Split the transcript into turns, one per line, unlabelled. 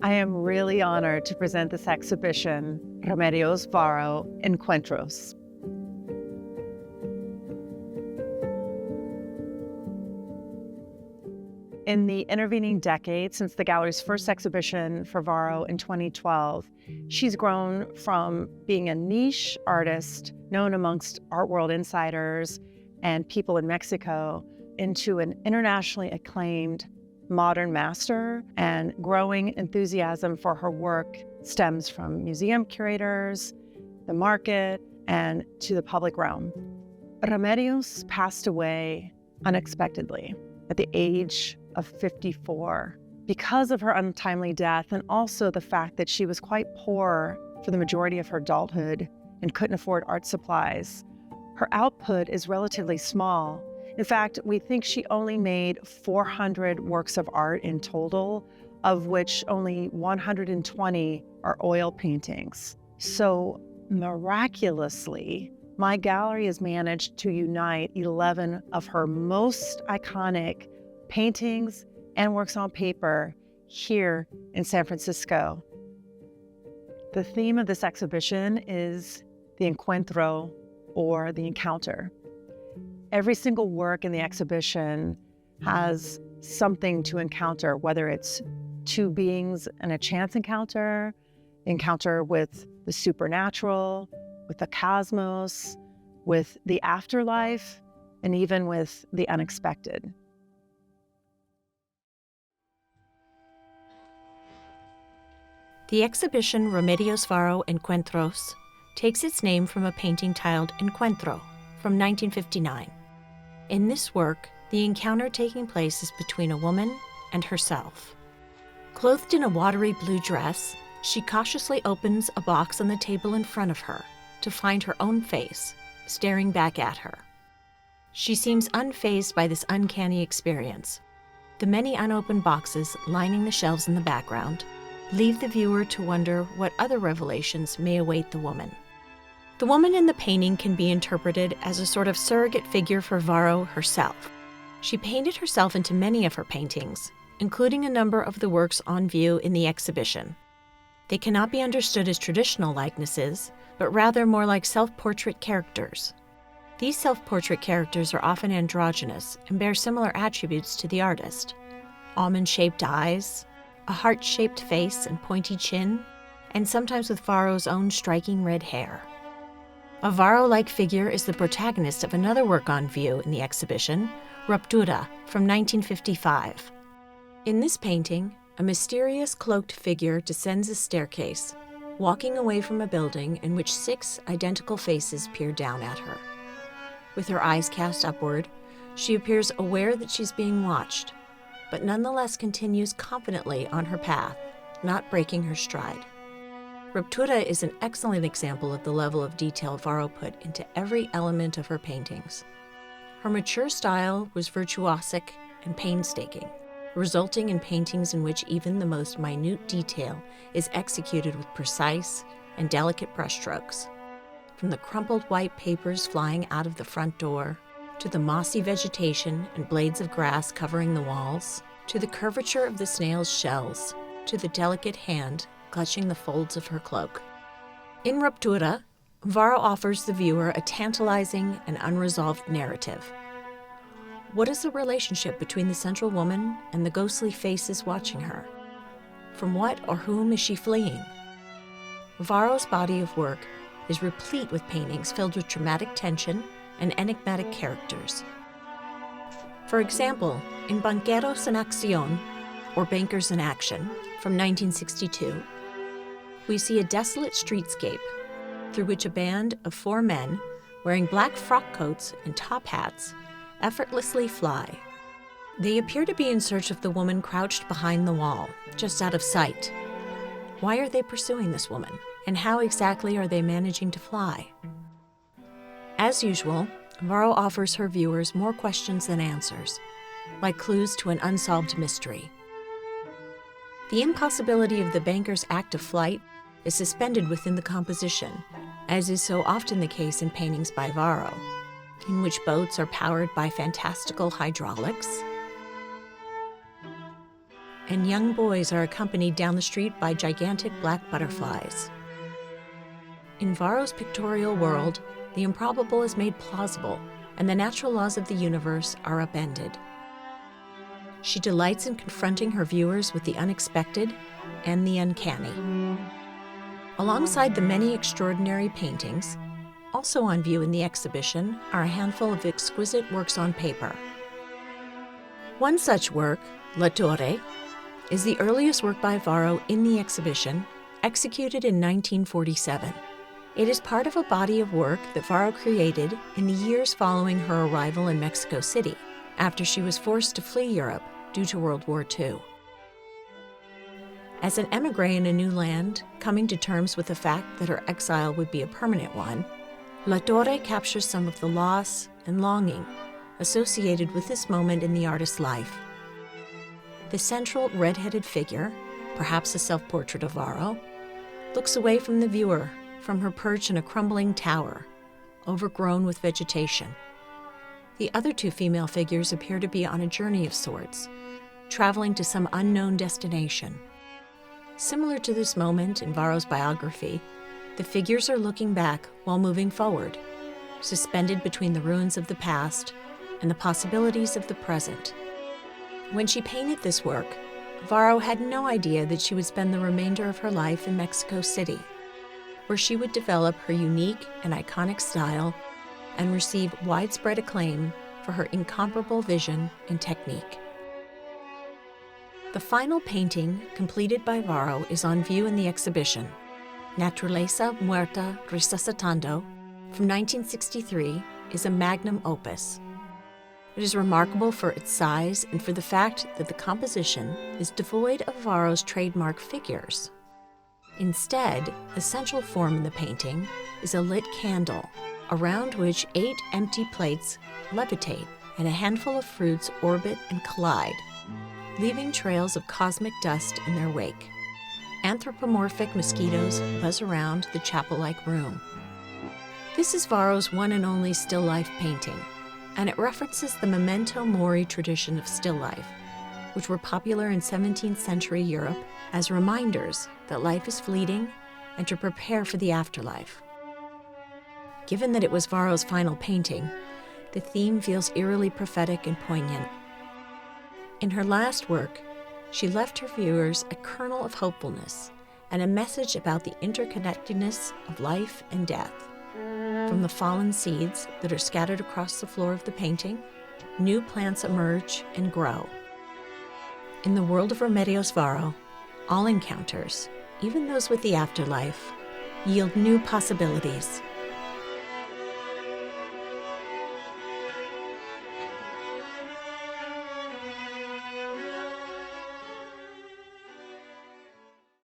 I am really honored to present this exhibition, Remedios, Varo, Encuentros. In the intervening decade, since the gallery's first exhibition for Varo in 2012, she's grown from being a niche artist known amongst art world insiders and people in Mexico into an internationally acclaimed modern master, and growing enthusiasm for her work stems from museum curators, the market, and to the public realm. Remedios passed away unexpectedly at the age of 54 because of her untimely death, and also the fact that she was quite poor for the majority of her adulthood and couldn't afford art supplies. Her output is relatively small. In fact, we think she only made 400 works of art in total, of which only 120 are oil paintings. So miraculously, my gallery has managed to unite 11 of her most iconic paintings and works on paper here in San Francisco. The theme of this exhibition is the encuentro, or the encounter. Every single work in the exhibition has something to encounter, whether it's two beings and a chance encounter with the supernatural, with the cosmos, with the afterlife, and even with the unexpected.
The exhibition Remedios, Varo, Encuentros takes its name from a painting titled Encuentro from 1959. In this work, the encounter taking place is between a woman and herself. Clothed in a watery blue dress, she cautiously opens a box on the table in front of her to find her own face staring back at her. She seems unfazed by this uncanny experience. The many unopened boxes lining the shelves in the background leave the viewer to wonder what other revelations may await the woman. The woman in the painting can be interpreted as a sort of surrogate figure for Varo herself. She painted herself into many of her paintings, including a number of the works on view in the exhibition. They cannot be understood as traditional likenesses, but rather more like self-portrait characters. These self-portrait characters are often androgynous and bear similar attributes to the artist: almond-shaped eyes, a heart-shaped face and pointy chin, and sometimes with Varo's own striking red hair. A Varo-like figure is the protagonist of another work on view in the exhibition, Ruptura, from 1955. In this painting, a mysterious cloaked figure descends a staircase, walking away from a building in which 6 identical faces peer down at her. With her eyes cast upward, she appears aware that she's being watched, but nonetheless continues confidently on her path, not breaking her stride. Ruptura is an excellent example of the level of detail Varo put into every element of her paintings. Her mature style was virtuosic and painstaking, resulting in paintings in which even the most minute detail is executed with precise and delicate brushstrokes. From the crumpled white papers flying out of the front door, to the mossy vegetation and blades of grass covering the walls, to the curvature of the snail's shells, to the delicate hand clutching the folds of her cloak. In Ruptura, Varo offers the viewer a tantalizing and unresolved narrative. What is the relationship between the central woman and the ghostly faces watching her? From what or whom is she fleeing? Varo's body of work is replete with paintings filled with dramatic tension and enigmatic characters. For example, in Banqueros en Acción, or Bankers in Action, from 1962, we see a desolate streetscape through which a band of 4 men wearing black frock coats and top hats effortlessly fly. They appear to be in search of the woman crouched behind the wall, just out of sight. Why are they pursuing this woman, and how exactly are they managing to fly? As usual, Varo offers her viewers more questions than answers, like clues to an unsolved mystery. The impossibility of the banker's act of flight is suspended within the composition, as is so often the case in paintings by Varo, in which boats are powered by fantastical hydraulics, and young boys are accompanied down the street by gigantic black butterflies. In Varo's pictorial world, the improbable is made plausible, and the natural laws of the universe are upended. She delights in confronting her viewers with the unexpected and the uncanny. Alongside the many extraordinary paintings, also on view in the exhibition are a handful of exquisite works on paper. One such work, La Torre, is the earliest work by Varo in the exhibition, executed in 1947. It is part of a body of work that Varo created in the years following her arrival in Mexico City, after she was forced to flee Europe due to World War II. As an émigré in a new land, coming to terms with the fact that her exile would be a permanent one, La Torre captures some of the loss and longing associated with this moment in the artist's life. The central red-headed figure, perhaps a self-portrait of Varo, looks away from the viewer, from her perch in a crumbling tower, overgrown with vegetation. The other two female figures appear to be on a journey of sorts, traveling to some unknown destination. Similar to this moment in Varo's biography, the figures are looking back while moving forward, suspended between the ruins of the past and the possibilities of the present. When she painted this work, Varo had no idea that she would spend the remainder of her life in Mexico City, where she would develop her unique and iconic style and receive widespread acclaim for her incomparable vision and technique. The final painting, completed by Varo, is on view in the exhibition, Naturaleza Muerta Resucitando, from 1963, is a magnum opus. It is remarkable for its size and for the fact that the composition is devoid of Varo's trademark figures. Instead, the central form in the painting is a lit candle, around which 8 empty plates levitate and a handful of fruits orbit and collide, leaving trails of cosmic dust in their wake. Anthropomorphic mosquitoes buzz around the chapel-like room. This is Varo's one and only still life painting, and it references the memento mori tradition of still life, which were popular in 17th century Europe as reminders that life is fleeting and to prepare for the afterlife. Given that it was Varo's final painting, the theme feels eerily prophetic and poignant. In her last work, she left her viewers a kernel of hopefulness and a message about the interconnectedness of life and death. From the fallen seeds that are scattered across the floor of the painting, new plants emerge and grow. In the world of Remedios Varo, all encounters, even those with the afterlife, yield new possibilities.